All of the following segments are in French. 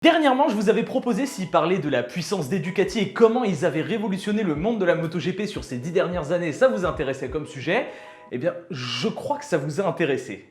Dernièrement, je vous avais proposé s'ils parlaient de la puissance des Ducati et comment ils avaient révolutionné le monde de la MotoGP sur ces 10 dernières années, ça vous intéressait comme sujet. Eh bien, je crois que ça vous a intéressé.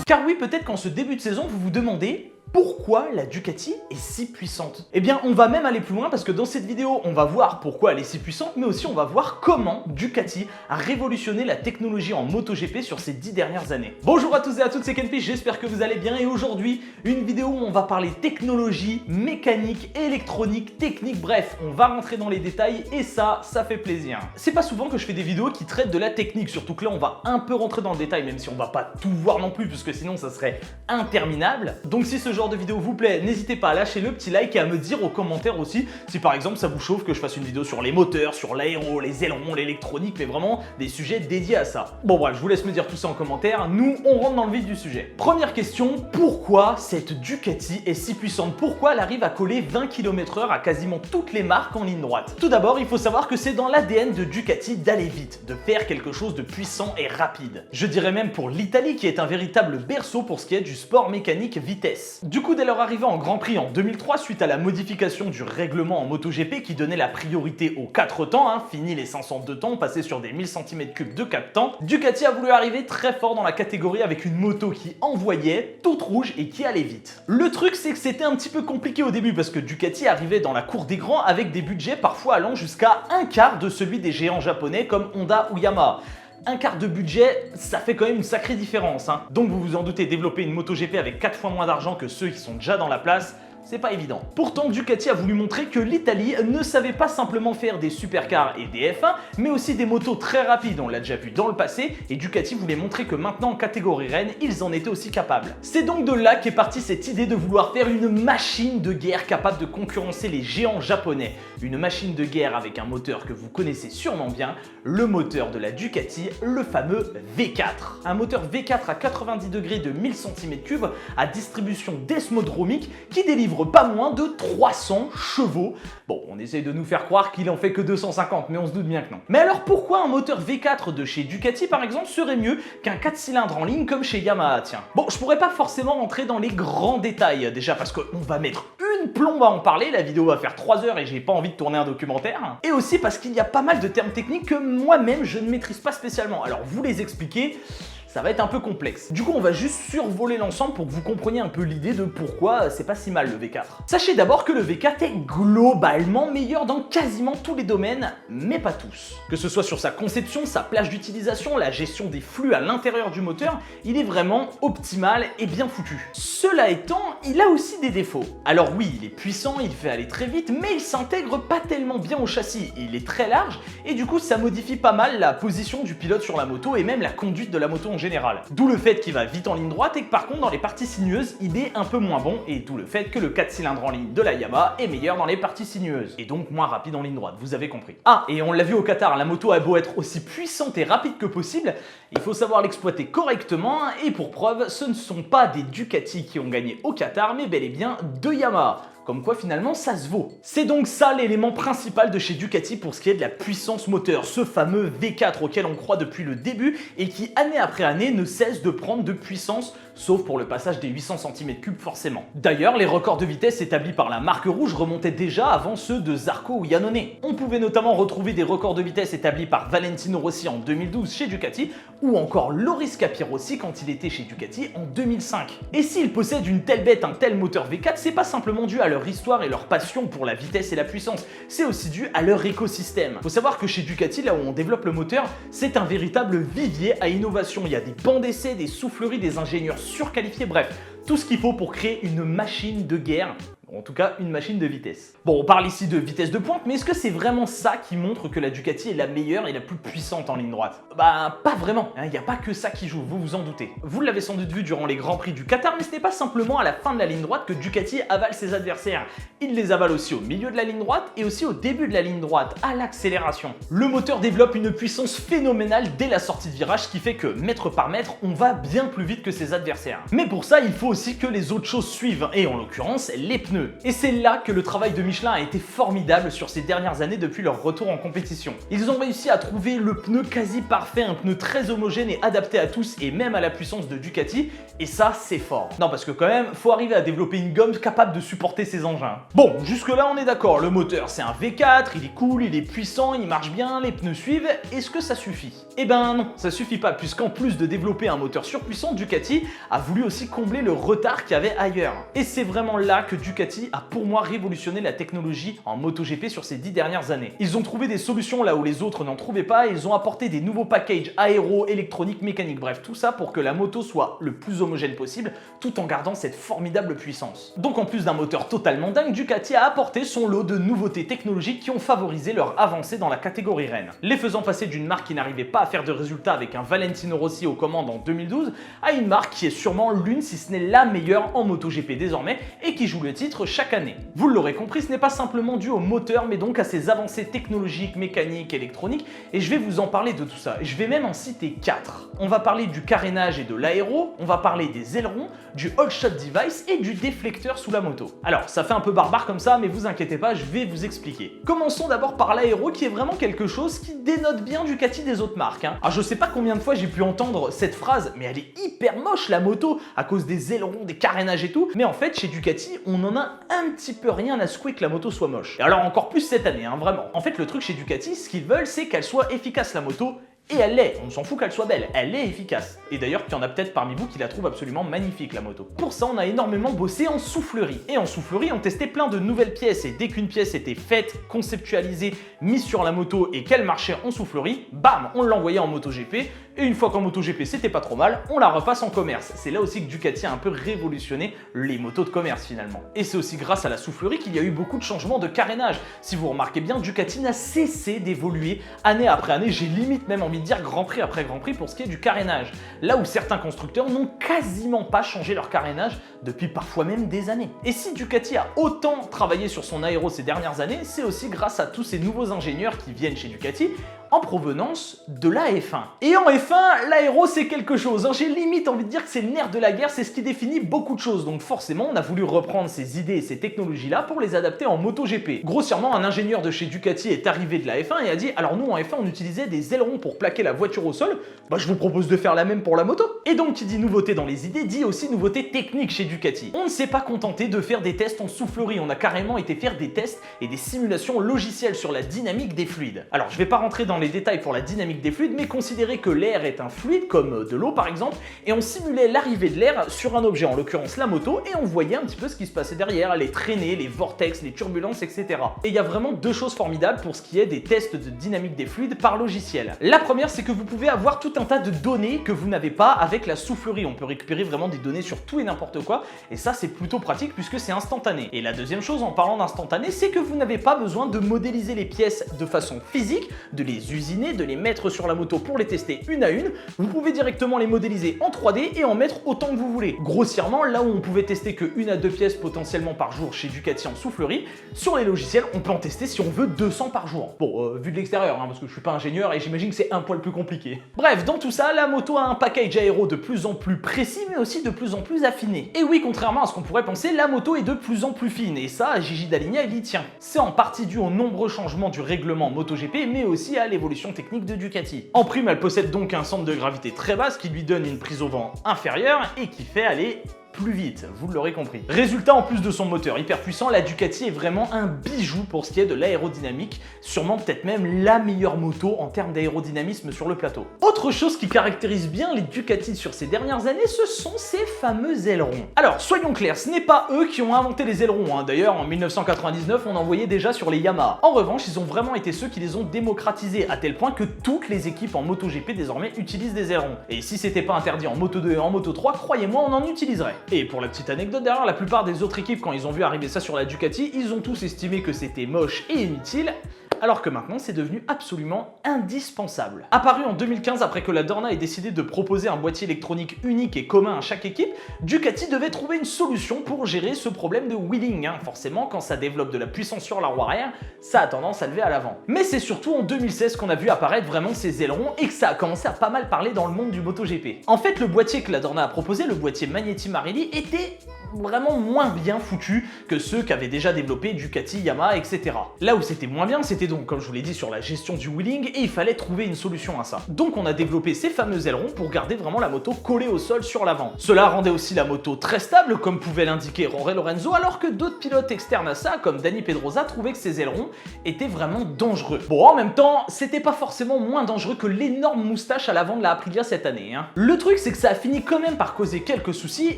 Car oui, peut-être qu'en ce début de saison, vous vous demandez pourquoi la Ducati est si puissante. Eh bien, on va même aller plus loin parce que dans cette vidéo, on va voir pourquoi elle est si puissante, mais aussi on va voir comment Ducati a révolutionné la technologie en MotoGP sur ces 10 dernières années. Bonjour à tous et à toutes, c'est Kenfish, j'espère que vous allez bien et aujourd'hui, une vidéo où on va parler technologie, mécanique, électronique, technique, bref, on va rentrer dans les détails et ça fait plaisir. C'est pas souvent que je fais des vidéos qui traitent de la technique, surtout que là, on va un peu rentrer dans le détail, même si on va pas tout voir non plus, parce que sinon, ça serait interminable. Donc si ce genre de vidéo vous plaît, n'hésitez pas à lâcher le petit like et à me dire aux commentaires aussi si par exemple ça vous chauffe que je fasse une vidéo sur les moteurs, sur l'aéro, les ailerons, l'électronique, mais vraiment des sujets dédiés à ça. Bon bref, je vous laisse me dire tout ça en commentaire, nous on rentre dans le vif du sujet. Première question, pourquoi cette Ducati est si puissante? Pourquoi elle arrive à coller 20 km/h à quasiment toutes les marques en ligne droite? Tout d'abord, il faut savoir que c'est dans l'ADN de Ducati d'aller vite, de faire quelque chose de puissant et rapide. Je dirais même pour l'Italie qui est un véritable berceau pour ce qui est du sport mécanique vitesse. Du coup, dès leur arrivée en Grand Prix en 2003, suite à la modification du règlement en MotoGP qui donnait la priorité aux 4 temps, fini les 502 temps, passé sur des 1000 cm3 de 4 temps, Ducati a voulu arriver très fort dans la catégorie avec une moto qui envoyait, toute rouge et qui allait vite. Le truc, c'est que c'était un petit peu compliqué au début parce que Ducati arrivait dans la cour des grands avec des budgets parfois allant jusqu'à un quart de celui des géants japonais comme Honda ou Yamaha. Un quart de budget, ça fait quand même une sacrée différence. Donc vous vous en doutez, développer une MotoGP avec 4 fois moins d'argent que ceux qui sont déjà dans la place, c'est pas évident. Pourtant, Ducati a voulu montrer que l'Italie ne savait pas simplement faire des supercars et des F1, mais aussi des motos très rapides, on l'a déjà vu dans le passé, et Ducati voulait montrer que maintenant en catégorie reine, ils en étaient aussi capables. C'est donc de là qu'est partie cette idée de vouloir faire une machine de guerre capable de concurrencer les géants japonais. Une machine de guerre avec un moteur que vous connaissez sûrement bien, le moteur de la Ducati, le fameux V4. Un moteur V4 à 90 degrés de 1000 cm3 à distribution desmodromique qui délivre pas moins de 300 chevaux. Bon, on essaye de nous faire croire qu'il en fait que 250, mais on se doute bien que non. Mais alors pourquoi un moteur V4 de chez Ducati par exemple serait mieux qu'un 4 cylindres en ligne comme chez Yamaha, tiens? Bon, je pourrais pas forcément rentrer dans les grands détails, déjà parce qu'on va mettre une plombe à en parler, la vidéo va faire 3 heures et j'ai pas envie de tourner un documentaire. Et aussi parce qu'il y a pas mal de termes techniques que moi-même je ne maîtrise pas spécialement. Alors vous les expliquer, ça va être un peu complexe. Du coup, on va juste survoler l'ensemble pour que vous compreniez un peu l'idée de pourquoi c'est pas si mal le V4. Sachez d'abord que le V4 est globalement meilleur dans quasiment tous les domaines, mais pas tous. Que ce soit sur sa conception, sa plage d'utilisation, la gestion des flux à l'intérieur du moteur, il est vraiment optimal et bien foutu. Cela étant, il a aussi des défauts. Alors oui, il est puissant, il fait aller très vite, mais il s'intègre pas tellement bien au châssis. Il est très large et du coup, ça modifie pas mal la position du pilote sur la moto et même la conduite de la moto en général. D'où le fait qu'il va vite en ligne droite et que par contre dans les parties sinueuses il est un peu moins bon et d'où le fait que le 4 cylindres en ligne de la Yamaha est meilleur dans les parties sinueuses et donc moins rapide en ligne droite, vous avez compris. Ah, et on l'a vu au Qatar, la moto a beau être aussi puissante et rapide que possible, il faut savoir l'exploiter correctement et pour preuve ce ne sont pas des Ducati qui ont gagné au Qatar mais bel et bien de Yamaha. Comme quoi finalement ça se vaut. C'est donc ça l'élément principal de chez Ducati pour ce qui est de la puissance moteur, ce fameux V4 auquel on croit depuis le début et qui année après année ne cesse de prendre de puissance, sauf pour le passage des 800 cm3 forcément. D'ailleurs, les records de vitesse établis par la marque rouge remontaient déjà avant ceux de Zarco ou Iannone. On pouvait notamment retrouver des records de vitesse établis par Valentino Rossi en 2012 chez Ducati ou encore Loris Capirossi quand il était chez Ducati en 2005. Et s'ils possèdent une telle bête, un tel moteur V4, c'est pas simplement dû à leur histoire et leur passion pour la vitesse et la puissance, c'est aussi dû à leur écosystème. Faut savoir que chez Ducati, là où on développe le moteur, c'est un véritable vivier à innovation. Il y a des bancs d'essai, des souffleries, des ingénieurs surqualifiés, bref, tout ce qu'il faut pour créer une machine de guerre. En tout cas, une machine de vitesse. Bon, on parle ici de vitesse de pointe, mais est-ce que c'est vraiment ça qui montre que la Ducati est la meilleure et la plus puissante en ligne droite? Bah, pas vraiment, il n'y a pas que ça qui joue, vous vous en doutez. Vous l'avez sans doute vu durant les Grands Prix du Qatar, mais ce n'est pas simplement à la fin de la ligne droite que Ducati avale ses adversaires. Il les avale aussi au milieu de la ligne droite et aussi au début de la ligne droite, à l'accélération. Le moteur développe une puissance phénoménale dès la sortie de virage, ce qui fait que, mètre par mètre, on va bien plus vite que ses adversaires. Mais pour ça, il faut aussi que les autres choses suivent, et en l'occurrence, les pneus. pneus. Et c'est là que le travail de Michelin a été formidable sur ces dernières années depuis leur retour en compétition. Ils ont réussi à trouver le pneu quasi parfait, un pneu très homogène et adapté à tous et même à la puissance de Ducati, et ça c'est fort. Non, parce que quand même, faut arriver à développer une gomme capable de supporter ces engins. Bon, jusque là on est d'accord, le moteur c'est un V4, il est cool, il est puissant, il marche bien, les pneus suivent, est-ce que ça suffit? Eh ben non, ça suffit pas, puisqu'en plus de développer un moteur surpuissant, Ducati a voulu aussi combler le retard qu'il y avait ailleurs. Et c'est vraiment là que Ducati a pour moi révolutionné la technologie en MotoGP sur ces 10 dernières années. Ils ont trouvé des solutions là où les autres n'en trouvaient pas, et ils ont apporté des nouveaux packages aéro, électronique, mécanique, bref tout ça pour que la moto soit le plus homogène possible tout en gardant cette formidable puissance. Donc en plus d'un moteur totalement dingue, Ducati a apporté son lot de nouveautés technologiques qui ont favorisé leur avancée dans la catégorie reine, les faisant passer d'une marque qui n'arrivait pas à faire de résultats avec un Valentino Rossi aux commandes en 2012 à une marque qui est sûrement l'une si ce n'est la meilleure en MotoGP désormais et qui joue le titre chaque année. Vous l'aurez compris, ce n'est pas simplement dû au moteur mais donc à ses avancées technologiques, mécaniques, électroniques, et je vais vous en parler de tout ça. Je vais même en citer 4. On va parler du carénage et de l'aéro, on va parler des ailerons, du hold shot device et du déflecteur sous la moto. Alors ça fait un peu barbare comme ça, mais vous inquiétez pas, je vais vous expliquer. Commençons d'abord par l'aéro qui est vraiment quelque chose qui dénote bien Ducati des autres marques. Alors je sais pas combien de fois j'ai pu entendre cette phrase, mais elle est hyper moche la moto à cause des ailerons, des carénages et tout, mais en fait chez Ducati on en a un petit peu rien à secouer que la moto soit moche. Et alors encore plus cette année, vraiment. En fait le truc chez Ducati, ce qu'ils veulent c'est qu'elle soit efficace la moto. Et elle l'est, on s'en fout qu'elle soit belle, elle est efficace. Et d'ailleurs, il y en a peut-être parmi vous qui la trouvent absolument magnifique la moto. Pour ça, on a énormément bossé en soufflerie. Et en soufflerie, on testait plein de nouvelles pièces et dès qu'une pièce était faite, conceptualisée, mise sur la moto et qu'elle marchait en soufflerie, bam, on l'envoyait en MotoGP. Et une fois qu'en MotoGP c'était pas trop mal, on la repasse en commerce. C'est là aussi que Ducati a un peu révolutionné les motos de commerce finalement. Et c'est aussi grâce à la soufflerie qu'il y a eu beaucoup de changements de carénage. Si vous remarquez bien, Ducati n'a cessé d'évoluer année après année, j'ai limite même envie de dire Grand Prix après Grand Prix pour ce qui est du carénage. Là où certains constructeurs n'ont quasiment pas changé leur carénage depuis parfois même des années. Et si Ducati a autant travaillé sur son aéro ces dernières années, c'est aussi grâce à tous ces nouveaux ingénieurs qui viennent chez Ducati en provenance de la F1. Et en F1, l'aéro c'est quelque chose, j'ai limite envie de dire que c'est le nerf de la guerre, c'est ce qui définit beaucoup de choses, donc forcément on a voulu reprendre ces idées et ces technologies-là pour les adapter en MotoGP. Grossièrement, un ingénieur de chez Ducati est arrivé de la F1 et a dit « Alors nous en F1 on utilisait des ailerons pour plaquer la voiture au sol, bah je vous propose de faire la même pour la moto ». Et donc qui dit nouveauté dans les idées, dit aussi nouveauté technique chez Ducati. On ne s'est pas contenté de faire des tests en soufflerie, on a carrément été faire des tests et des simulations logicielles sur la dynamique des fluides. Alors je vais pas rentrer dans les détails pour la dynamique des fluides, mais considérez que l'air est un fluide, comme de l'eau par exemple, et on simulait l'arrivée de l'air sur un objet, en l'occurrence la moto, et on voyait un petit peu ce qui se passait derrière, les traînées, les vortex, les turbulences, etc. Et il y a vraiment deux choses formidables pour ce qui est des tests de dynamique des fluides par logiciel. La première, c'est que vous pouvez avoir tout un tas de données que vous n'avez pas avec la soufflerie. On peut récupérer vraiment des données sur tout et n'importe quoi, et ça c'est plutôt pratique puisque c'est instantané. Et la deuxième chose, en parlant d'instantané, c'est que vous n'avez pas besoin de modéliser les pièces de façon physique, de les usiner, de les mettre sur la moto pour les tester une à une. Vous pouvez directement les modéliser en 3D et en mettre autant que vous voulez. Grossièrement, là où on pouvait tester que 1 à 2 pièces potentiellement par jour chez Ducati en soufflerie, sur les logiciels, on peut en tester si on veut 200 par jour. Bon, vu de l'extérieur, parce que je suis pas ingénieur et j'imagine que c'est un poil plus compliqué. Bref, dans tout ça, la moto a un package aéro de plus en plus précis, mais aussi de plus en plus affiné. Et oui, contrairement à ce qu'on pourrait penser, la moto est de plus en plus fine, et ça, Gigi Dall'Igna, il y tient. C'est en partie dû aux nombreux changements du règlement MotoGP, mais aussi à l'évolution technique de Ducati. En prime, elle possède donc un centre de gravité très basse qui lui donne une prise au vent inférieure et qui fait aller plus vite, vous l'aurez compris. Résultat, en plus de son moteur hyper puissant, la Ducati est vraiment un bijou pour ce qui est de l'aérodynamique, sûrement peut-être même la meilleure moto en termes d'aérodynamisme sur le plateau. Autre chose qui caractérise bien les Ducati sur ces dernières années, ce sont ces fameux ailerons. Alors, soyons clairs, ce n'est pas eux qui ont inventé les ailerons, D'ailleurs, en 1999, on en voyait déjà sur les Yamaha. En revanche, ils ont vraiment été ceux qui les ont démocratisés, à tel point que toutes les équipes en MotoGP désormais utilisent des ailerons. Et si c'était pas interdit en Moto 2 et en Moto 3, croyez-moi, on en utiliserait. Et pour la petite anecdote derrière, la plupart des autres équipes, quand ils ont vu arriver ça sur la Ducati, ils ont tous estimé que c'était moche et inutile, alors que maintenant c'est devenu absolument indispensable. Apparu en 2015 après que la Dorna ait décidé de proposer un boîtier électronique unique et commun à chaque équipe, Ducati devait trouver une solution pour gérer ce problème de wheeling. Forcément, quand ça développe de la puissance sur la roue arrière, ça a tendance à lever à l'avant. Mais c'est surtout en 2016 qu'on a vu apparaître vraiment ces ailerons et que ça a commencé à pas mal parler dans le monde du MotoGP. En fait, le boîtier que la Dorna a proposé, le boîtier Magneti Marelli, était vraiment moins bien foutus que ceux qu'avaient déjà développé Ducati, Yamaha, etc. Là où c'était moins bien, c'était donc, comme je vous l'ai dit, sur la gestion du wheeling, et il fallait trouver une solution à ça. Donc on a développé ces fameux ailerons pour garder vraiment la moto collée au sol sur l'avant. Cela rendait aussi la moto très stable, comme pouvait l'indiquer Jorge Lorenzo, alors que d'autres pilotes externes à ça, comme Dani Pedrosa, trouvaient que ces ailerons étaient vraiment dangereux. Bon, en même temps, c'était pas forcément moins dangereux que l'énorme moustache à l'avant de la Aprilia cette année, hein. Le truc, c'est que ça a fini quand même par causer quelques soucis,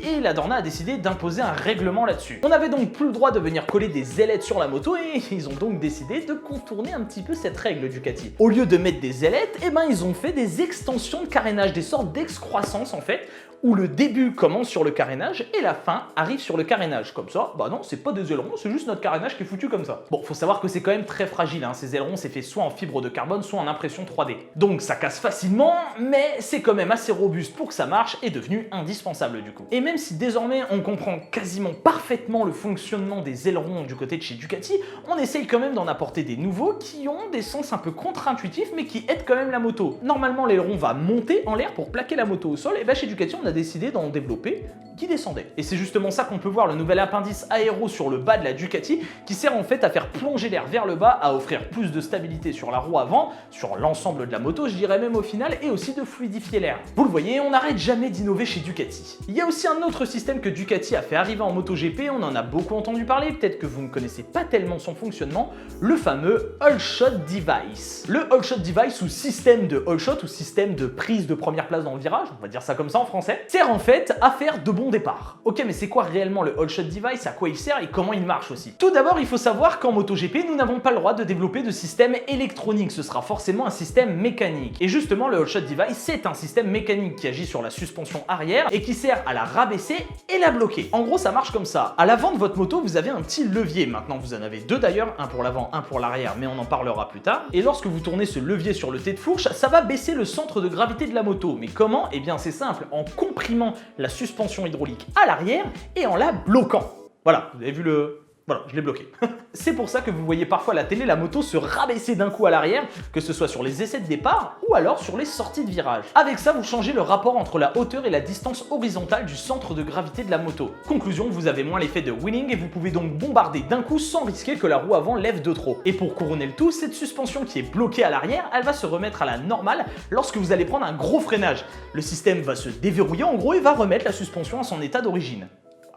et la Dorna a décidé d'imposer un règlement là-dessus. On avait donc plus le droit de venir coller des ailettes sur la moto, et ils ont donc décidé de contourner un petit peu cette règle Ducati. Au lieu de mettre des ailettes, eh ben ils ont fait des extensions de carénage, des sortes d'excroissance en fait, où le début commence sur le carénage et la fin arrive sur le carénage. Comme ça, bah non, c'est pas des ailerons, c'est juste notre carénage qui est foutu comme ça. Bon, faut savoir que c'est quand même très fragile, hein. Ces ailerons, c'est fait soit en fibre de carbone, soit en impression 3D. Donc ça casse facilement, mais c'est quand même assez robuste pour que ça marche et devenu indispensable du coup. Et même si désormais on comprend quasiment parfaitement le fonctionnement des ailerons du côté de chez Ducati, on essaye quand même d'en apporter des nouveaux qui ont des sens un peu contre-intuitifs mais qui aident quand même la moto. Normalement, l'aileron va monter en l'air pour plaquer la moto au sol, et bah chez Ducati, on a décidé d'en développer qui descendait. Et c'est justement ça qu'on peut voir, le nouvel appendice aéro sur le bas de la Ducati, qui sert en fait à faire plonger l'air vers le bas, à offrir plus de stabilité sur la roue avant, sur l'ensemble de la moto, je dirais même au final, et aussi de fluidifier l'air. Vous le voyez, on n'arrête jamais d'innover chez Ducati. Il y a aussi un autre système que Ducati a fait arriver en MotoGP, on en a beaucoup entendu parler, peut-être que vous ne connaissez pas tellement son fonctionnement, le fameux All Shot Device. Le All Shot Device, ou système de All Shot, ou système de prise de première place dans le virage, on va dire ça comme ça en français, sert en fait à faire de bons départ. Ok, mais c'est quoi réellement le All Shot Device, à quoi il sert et comment il marche aussi? Tout d'abord, il faut savoir qu'en MotoGP, nous n'avons pas le droit de développer de système électronique, ce sera forcément un système mécanique. Et justement, le All Shot Device, c'est un système mécanique qui agit sur la suspension arrière et qui sert à la rabaisser et la bloquer. En gros, ça marche comme ça. À l'avant de votre moto, vous avez un petit levier. Maintenant, vous en avez deux d'ailleurs, un pour l'avant, un pour l'arrière, mais on en parlera plus tard. Et lorsque vous tournez ce levier sur le T de fourche, ça va baisser le centre de gravité de la moto. Mais comment? Eh bien, c'est simple, en comprimant la suspension hydraulique à l'arrière et en la bloquant. Voilà, vous avez vu le... Voilà, je l'ai bloqué. C'est pour ça que vous voyez parfois à la télé la moto se rabaisser d'un coup à l'arrière, que ce soit sur les essais de départ ou alors sur les sorties de virage. Avec ça, vous changez le rapport entre la hauteur et la distance horizontale du centre de gravité de la moto. Conclusion, vous avez moins l'effet de wheeling et vous pouvez donc bombarder d'un coup sans risquer que la roue avant lève de trop. Et pour couronner le tout, cette suspension qui est bloquée à l'arrière, elle va se remettre à la normale lorsque vous allez prendre un gros freinage. Le système va se déverrouiller en gros et va remettre la suspension à son état d'origine.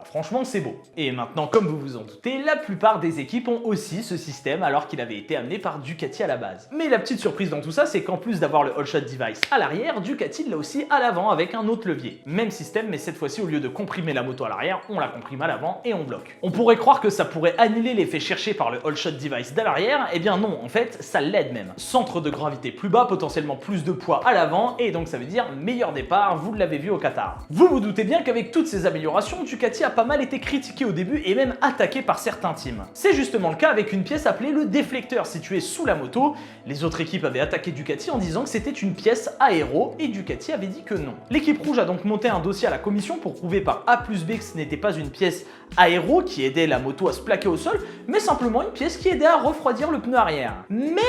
Franchement, c'est beau. Et maintenant, comme vous vous en doutez, la plupart des équipes ont aussi ce système alors qu'il avait été amené par Ducati à la base. Mais la petite surprise dans tout ça, c'est qu'en plus d'avoir le All Shot Device à l'arrière, Ducati l'a aussi à l'avant avec un autre levier. Même système, mais cette fois-ci, au lieu de comprimer la moto à l'arrière, on la comprime à l'avant et on bloque. On pourrait croire que ça pourrait annuler l'effet cherché par le All Shot Device d'à l'arrière, eh bien non, en fait, ça l'aide même. Centre de gravité plus bas, potentiellement plus de poids à l'avant, et donc ça veut dire meilleur départ, vous l'avez vu au Qatar. Vous vous doutez bien qu'avec toutes ces améliorations, Ducati a pas mal été critiqué au début et même attaqué par certains teams. C'est justement le cas avec une pièce appelée le déflecteur situé sous la moto. Les autres équipes avaient attaqué Ducati en disant que c'était une pièce aéro et Ducati avait dit que non. L'équipe rouge a donc monté un dossier à la commission pour prouver par A plus B que ce n'était pas une pièce aéro qui aidait la moto à se plaquer au sol, mais simplement une pièce qui aidait à refroidir le pneu arrière. Mais,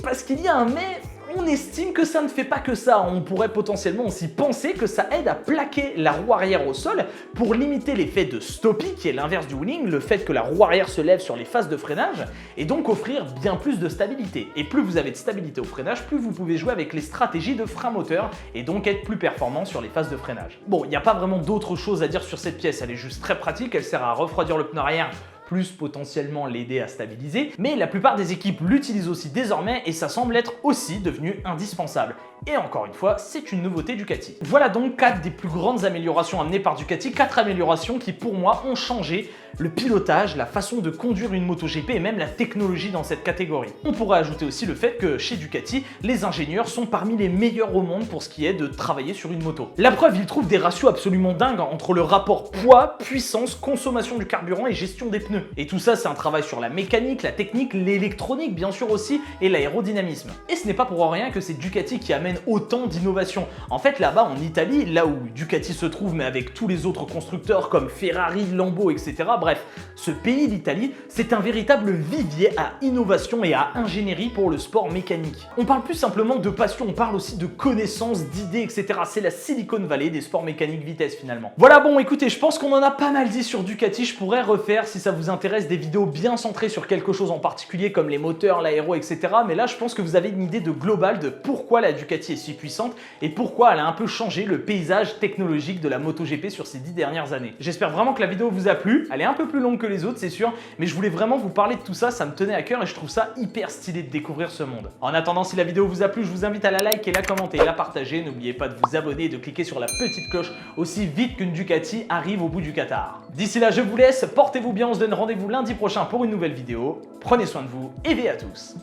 parce qu'il y a un mais, on estime que ça ne fait pas que ça. On pourrait potentiellement aussi penser que ça aide à plaquer la roue arrière au sol pour limiter l'effet de stoppie, qui est l'inverse du wheeling, le fait que la roue arrière se lève sur les phases de freinage, et donc offrir bien plus de stabilité. Et plus vous avez de stabilité au freinage, plus vous pouvez jouer avec les stratégies de frein moteur, et donc être plus performant sur les phases de freinage. Bon, il n'y a pas vraiment d'autre chose à dire sur cette pièce, elle est juste très pratique, elle sert à refroidir le pneu arrière, plus potentiellement l'aider à stabiliser, mais la plupart des équipes l'utilisent aussi désormais et ça semble être aussi devenu indispensable. Et encore une fois, c'est une nouveauté Ducati. Voilà donc 4 des plus grandes améliorations amenées par Ducati, 4 améliorations qui pour moi ont changé le pilotage, la façon de conduire une MotoGP et même la technologie dans cette catégorie. On pourrait ajouter aussi le fait que chez Ducati, les ingénieurs sont parmi les meilleurs au monde pour ce qui est de travailler sur une moto. La preuve, ils trouvent des ratios absolument dingues entre le rapport poids, puissance, consommation du carburant et gestion des pneus. Et tout ça, c'est un travail sur la mécanique, la technique, l'électronique bien sûr aussi et l'aérodynamisme. Et ce n'est pas pour rien que c'est Ducati qui amène amène autant d'innovation. En fait, là-bas en Italie, là où Ducati se trouve, mais avec tous les autres constructeurs comme Ferrari, Lambo, etc. Bref, ce pays, l'Italie, c'est un véritable vivier à innovation et à ingénierie pour le sport mécanique. On parle plus simplement de passion, on parle aussi de connaissances, d'idées, etc. C'est la Silicon Valley des sports mécaniques vitesse finalement. Voilà, bon, écoutez, je pense qu'on en a pas mal dit sur Ducati. Je pourrais refaire, si ça vous intéresse, des vidéos bien centrées sur quelque chose en particulier comme les moteurs, l'aéro, etc. Mais là, je pense que vous avez une idée de globale de pourquoi la Ducati est si puissante et pourquoi elle a un peu changé le paysage technologique de la MotoGP sur ces 10 dernières années. J'espère vraiment que la vidéo vous a plu. Elle est un peu plus longue que les autres, c'est sûr, mais je voulais vraiment vous parler de tout ça. Ça me tenait à cœur et je trouve ça hyper stylé de découvrir ce monde. En attendant, si la vidéo vous a plu, je vous invite à la liker, la commenter et la partager. N'oubliez pas de vous abonner et de cliquer sur la petite cloche aussi vite qu'une Ducati arrive au bout du Qatar. D'ici là, je vous laisse, portez-vous bien, on se donne rendez-vous lundi prochain pour une nouvelle vidéo. Prenez soin de vous et veillez à tous.